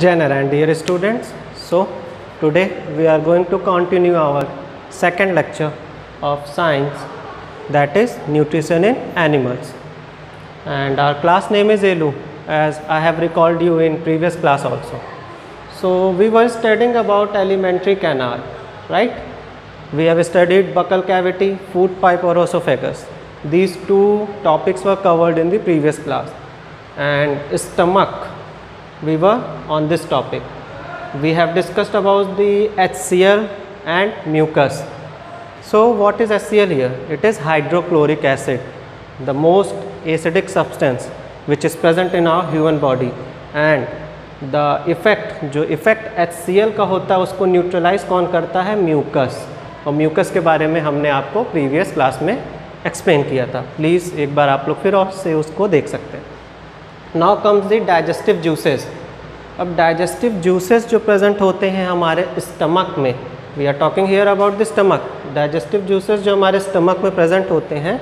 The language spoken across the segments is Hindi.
Jai Narayan, dear students. So today we are going to continue our second lecture of science, that is nutrition in animals, and our class name is ELU, as I have recalled you in previous class also. So we were studying about alimentary canal, right? We have studied buccal cavity, food pipe or esophagus. These two topics were covered in the previous class, and stomach, we were on this topic. We have discussed about the HCl and mucus. So what is HCl here? It is hydrochloric acid, the most acidic substance which is present in our human body, and the effect, जो effect HCl का होता है उसको न्यूट्रलाइज कौन करता है? म्यूकस. और म्यूकस के बारे में हमने आपको प्रीवियस क्लास में एक्सप्लेन किया था. प्लीज़ एक बार आप लोग फिर और से उसको देख सकते हैं. Now comes the digestive juices. अब डाइजेस्टिव जूसेस जो प्रेजेंट होते हैं हमारे स्टमक में, we are talking here about the stomach. Digestive juices जो हमारे स्टमक में प्रेजेंट होते हैं,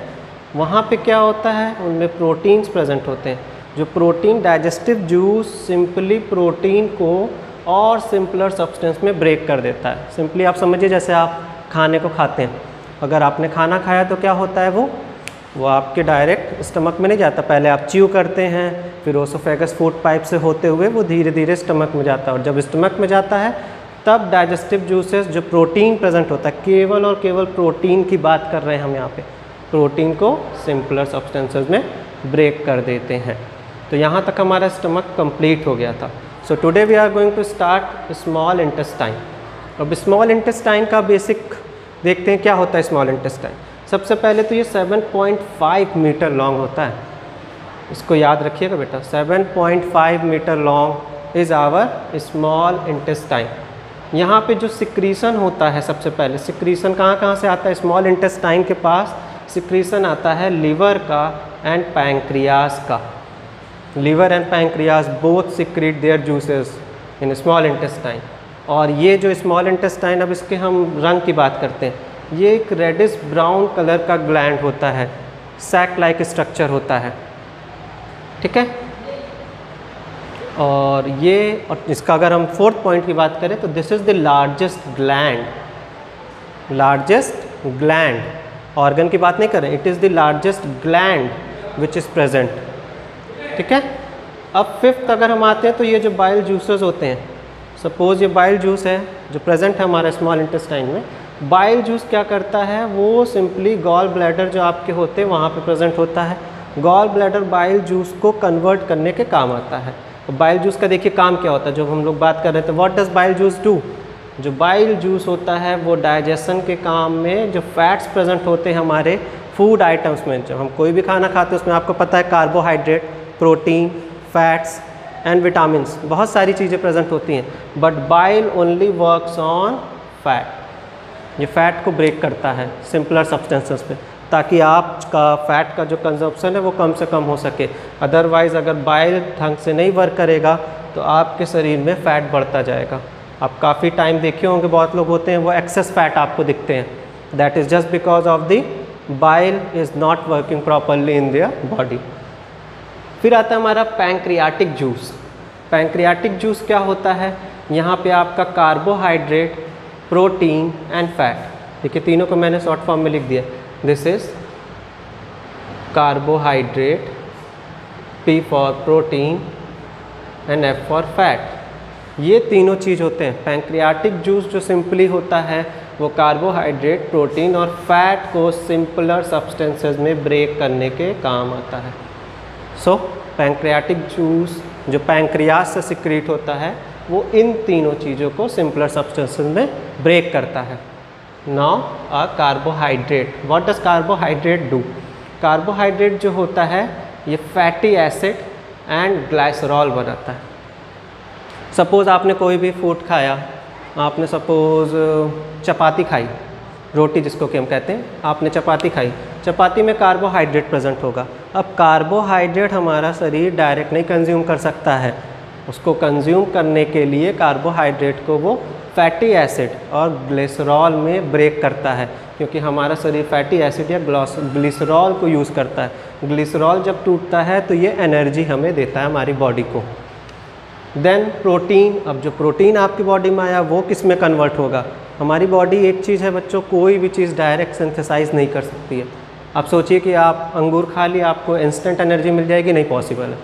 वहाँ पे क्या होता है? उनमें प्रोटीन्स प्रेजेंट होते हैं. जो protein, digestive juice simply protein को और सिंपलर सब्सटेंस में ब्रेक कर देता है. सिंपली आप समझिए, जैसे आप खाने को खाते हैं, अगर आपने खाना खाया तो क्या होता है? वो आपके डायरेक्ट स्टमक में नहीं जाता. पहले आप च्यू करते हैं, फिर ओसोफेगस फूड पाइप से होते हुए वो धीरे धीरे स्टमक में जाता है. और जब स्टमक में जाता है तब डाइजेस्टिव जूसेस जो प्रोटीन प्रेजेंट होता है, केवल और केवल प्रोटीन की बात कर रहे हैं हम यहाँ पे, प्रोटीन को सिंपलर सब्सटेंसेस में ब्रेक कर देते हैं. तो यहाँ तक हमारा स्टमक कंप्लीट हो गया था. So today we are going to start small intestine. अब स्मॉल इंटेस्टाइन का बेसिक देखते हैं क्या होता है स्मॉल इंटेस्टाइन. सबसे पहले तो ये 7.5 मीटर लॉन्ग होता है. इसको याद रखिएगा बेटा, 7.5 metre long is our small intestine. यहाँ पे जो सिक्रीशन होता है, सबसे पहले सिक्रीशन कहाँ से आता है? स्मॉल इंटेस्टाइन के पास सिक्रीशन आता है लिवर का एंड पैंक्रियास का. Liver and pancreas both secrete their juices in small intestine. और ये जो स्मॉल इंटेस्टाइन, अब इसके हम रंग की बात करते हैं, ये एक रेडिश ब्राउन कलर का ग्लैंड होता है, सैक लाइक स्ट्रक्चर होता है, ठीक है. और इसका अगर हम फोर्थ पॉइंट की बात करें तो this is the largest gland. Largest gland, organ की बात नहीं करें, it is the largest gland which is present, ठीक है. अब फिफ्थ अगर हम आते हैं तो ये जो बाइल जूसेस होते हैं, सपोज ये बाइल जूस है जो प्रेजेंट है हमारे स्मॉल इंटेस्टाइन में. बाइल जूस क्या करता है? वो सिंपली गॉल ब्लैडर जो आपके होते हैं वहाँ पे प्रेजेंट होता है. गॉल ब्लैडर बाइल जूस को कन्वर्ट करने के काम आता है. बाइल जूस का देखिए काम क्या होता है, जो हम लोग बात कर रहे थे, what does bile juice do? जो बाइल जूस होता है वो डाइजेशन के काम में, जो फैट्स प्रेजेंट होते हैं हमारे फूड आइटम्स में, जब हम कोई भी खाना खाते हैं उसमें आपको पता है carbohydrate, protein, fats and vitamins, बहुत सारी चीज़ें प्रेजेंट होती हैं. But bile only works on fat. ये फैट को ब्रेक करता है सिंपलर सब्सटेंसेस पे, ताकि आपका फैट का जो कंजप्शन है वो कम से कम हो सके. अदरवाइज़ अगर बाइल ढंग से नहीं वर्क करेगा तो आपके शरीर में फ़ैट बढ़ता जाएगा. आप काफ़ी टाइम देखे होंगे, बहुत लोग होते हैं वो एक्सेस फैट आपको दिखते हैं. That is just because of the bile is not working properly in their body. फिर आता है हमारा पैंक्रियाटिक जूस. पैंक्रियाटिक जूस क्या होता है? यहाँ पे आपका कार्बोहाइड्रेट, प्रोटीन एंड फैट, देखिए तीनों को मैंने शॉर्ट फॉर्म में लिख दिया. This is carbohydrate, P for protein and F for fat. ये तीनों चीज़ होते हैं. पैंक्रियाटिक जूस जो सिंपली होता है वो कार्बोहाइड्रेट, प्रोटीन और फैट को सिंपलर सब्सटेंसेस में ब्रेक करने के काम आता है. सो पैंक्रियाटिक जूस जो पैंक्रियास से सिक्रीट होता है वो इन तीनों चीज़ों को सिंपलर सब्सटेंसेस में ब्रेक करता है. Now a carbohydrate, what does carbohydrate do? Carbohydrate जो होता है ये फैटी एसिड एंड ग्लाइसरॉल बनाता है. सपोज़ आपने कोई भी फूड खाया, आपने सपोज़ चपाती खाई, रोटी जिसको कि हम कहते हैं, आपने चपाती खाई, चपाती में कार्बोहाइड्रेट प्रेजेंट होगा. अब कार्बोहाइड्रेट हमारा शरीर डायरेक्ट नहीं कंज्यूम कर सकता है, उसको कंज्यूम करने के लिए कार्बोहाइड्रेट को वो फैटी एसिड और ग्लिसरॉल में ब्रेक करता है, क्योंकि हमारा शरीर फैटी एसिड या ग्लिसरॉल को यूज़ करता है. ग्लिसरॉल जब टूटता है तो ये एनर्जी हमें देता है हमारी बॉडी को. देन प्रोटीन, अब जो प्रोटीन आपकी बॉडी में आया वो किस में कन्वर्ट होगा? हमारी बॉडी एक चीज़ है बच्चों, कोई भी चीज़ डायरेक्ट सिंथेसाइज नहीं कर सकती है। आप सोचिए कि आप अंगूर खा लिए, आपको इंस्टेंट एनर्जी मिल जाएगी, नहीं पॉसिबल है।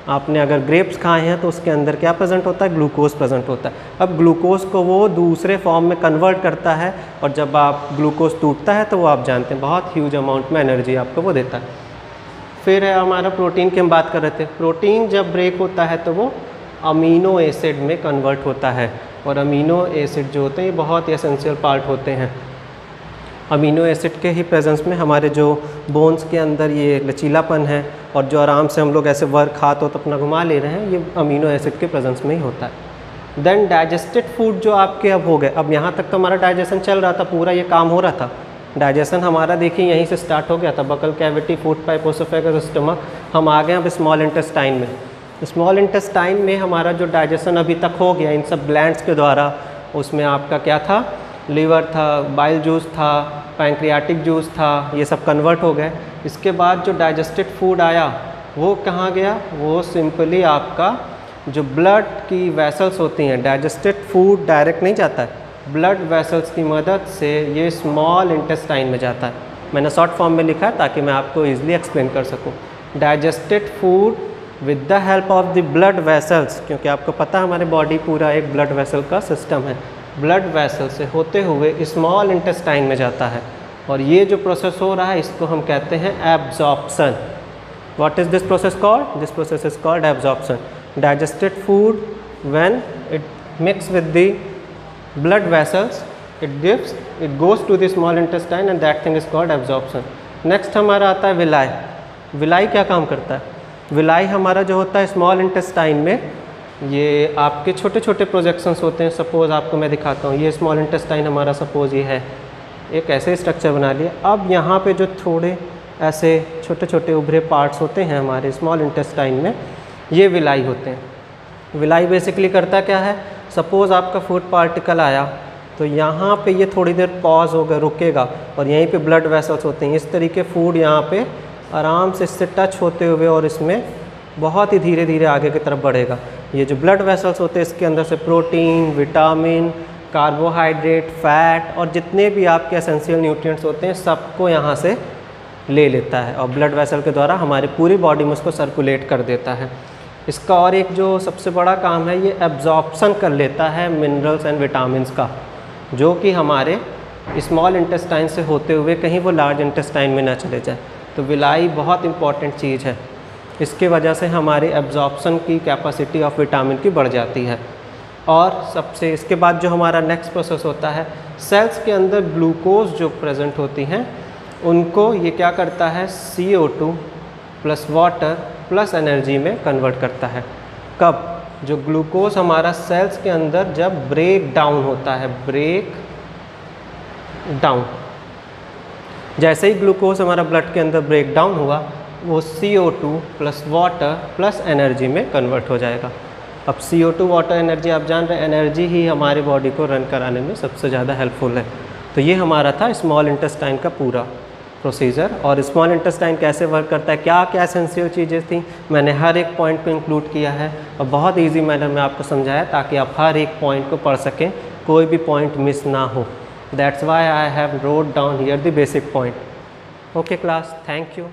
आपने अगर ग्रेप्स खाए हैं तो उसके अंदर क्या प्रेजेंट होता है? ग्लूकोज प्रेजेंट होता है। अब ग्लूकोज को वो दूसरे फॉर्म में कन्वर्ट करता है और जब आप ग्लूकोज टूटता है तो वो आप जानते हैं बहुत ह्यूज अमाउंट में एनर्जी आपको वो देता है। फिर है हमारा प्रोटीन की हम बात कर रहे थे। प्रोटीन जब ब्रेक होता है तो वो अमीनो एसिड में कन्वर्ट होता है और अमीनो एसिड जो होते हैं ये बहुत ही एसेंशियल पार्ट होते हैं। अमीनो एसिड के ही प्रेजेंस में हमारे जो बोन्स के अंदर ये लचीलापन है और जो आराम से हम लोग ऐसे वर्क हाथ तो अपना घुमा ले रहे हैं, ये अमीनो एसिड के प्रेजेंस में ही होता है। देन डाइजेस्टेड फूड जो आपके अब हो गए, अब यहाँ तक तो हमारा डाइजेशन चल रहा था, पूरा ये काम हो रहा था। डाइजेशन हमारा देखिए यहीं से स्टार्ट हो गया था, buccal cavity, food pipe, oesophagus, stomach. हम आ गए अब स्मॉल इंटेस्टाइन में। स्मॉल इंटेस्टाइन में हमारा जो डाइजेशन अभी तक हो गया इन सब ग्लैंड्स के द्वारा, उसमें आपका क्या था? लीवर था, बाइल जूस था, पैंक्रियाटिक जूस था, ये सब कन्वर्ट हो गए। इसके बाद जो डाइजेस्टेड फूड आया वो कहाँ गया? वो सिंपली आपका जो ब्लड की वेसल्स होती हैं, डाइजेस्टेड फूड डायरेक्ट नहीं जाता है, ब्लड वेसल्स की मदद से ये स्मॉल इंटेस्टाइन में जाता है। मैंने शॉर्ट फॉर्म में लिखा है ताकि मैं आपको ईजिली एक्सप्लेन कर सकूँ। Digested food with the help of the blood vessels, क्योंकि आपको पता है हमारे बॉडी पूरा एक ब्लड वेसल का सिस्टम है, ब्लड वेसल से होते हुए स्मॉल इंटेस्टाइन में जाता है और ये जो प्रोसेस हो रहा है इसको हम कहते हैं absorption. What is this process called? This process is called absorption. Digested food when it mix with the blood vessels, it goes to the small intestine and that thing is called absorption. Next हमारा आता है विलाई। विलाई क्या काम करता है? विलाई हमारा जो होता है स्मॉल इंटेस्टाइन में, ये आपके छोटे छोटे प्रोजेक्शंस होते हैं। सपोज़ आपको मैं दिखाता हूँ, ये स्मॉल इंटेस्टाइन हमारा सपोज़ ये है, एक ऐसे स्ट्रक्चर बना लिया। अब यहाँ पे जो थोड़े ऐसे छोटे छोटे उभरे पार्ट्स होते हैं हमारे स्मॉल इंटेस्टाइन में, ये विलाई होते हैं। विलाई बेसिकली करता क्या है? सपोज़ आपका फूड पार्टिकल आया तो यहाँ पे ये थोड़ी देर पॉज होगा, रुकेगा और यहीं पे ब्लड वेसल्स होते हैं। इस तरीके फूड यहाँ पे आराम से इससे टच होते हुए और इसमें बहुत ही धीरे धीरे आगे की तरफ बढ़ेगा। ये जो ब्लड वेसल्स होते हैं इसके अंदर से प्रोटीन, विटामिन, कार्बोहाइड्रेट, फैट और जितने भी आपके एसेंशियल न्यूट्रिएंट्स होते हैं सबको यहाँ से ले लेता है और ब्लड वेसल के द्वारा हमारी पूरी बॉडी में उसको सर्कुलेट कर देता है। इसका और एक जो सबसे बड़ा काम है, ये एब्जॉर्प्शन कर लेता है मिनरल्स एंड विटामिन्स का, जो कि हमारे स्मॉल इंटेस्टाइन से होते हुए कहीं वो लार्ज इंटेस्टाइन में ना चले जाए। तो विलाई बहुत इंपॉर्टेंट चीज़ है, इसके वजह से हमारे एब्जॉर्प्शन की कैपेसिटी ऑफ विटामिन की बढ़ जाती है। और सबसे इसके बाद जो हमारा नेक्स्ट प्रोसेस होता है, सेल्स के अंदर ग्लूकोज जो प्रेजेंट होती हैं उनको ये क्या करता है? CO2 plus water plus energy में कन्वर्ट करता है। कब? जो ग्लूकोज हमारा सेल्स के अंदर जब ब्रेक डाउन होता है, ब्रेक डाउन, जैसे ही ग्लूकोज हमारा ब्लड के अंदर ब्रेक डाउन हुआ वो CO2 plus water plus energy में कन्वर्ट हो जाएगा। अब CO2, वाटर, एनर्जी, आप जान रहे हैं एनर्जी ही हमारी बॉडी को रन कराने में सबसे ज़्यादा हेल्पफुल है। तो ये हमारा था स्मॉल इंटेस्टाइन का पूरा प्रोसीजर। और स्मॉल इंटेस्टाइन कैसे वर्क करता है, क्या क्या एसेंशियल चीज़ें थी, मैंने हर एक पॉइंट को इंक्लूड किया है और बहुत ईजी मैनर में आपको समझाया ताकि आप हर एक पॉइंट को पढ़ सकें, कोई भी पॉइंट मिस ना हो। That's why I have wrote down here the basic point. Okay class, thank you.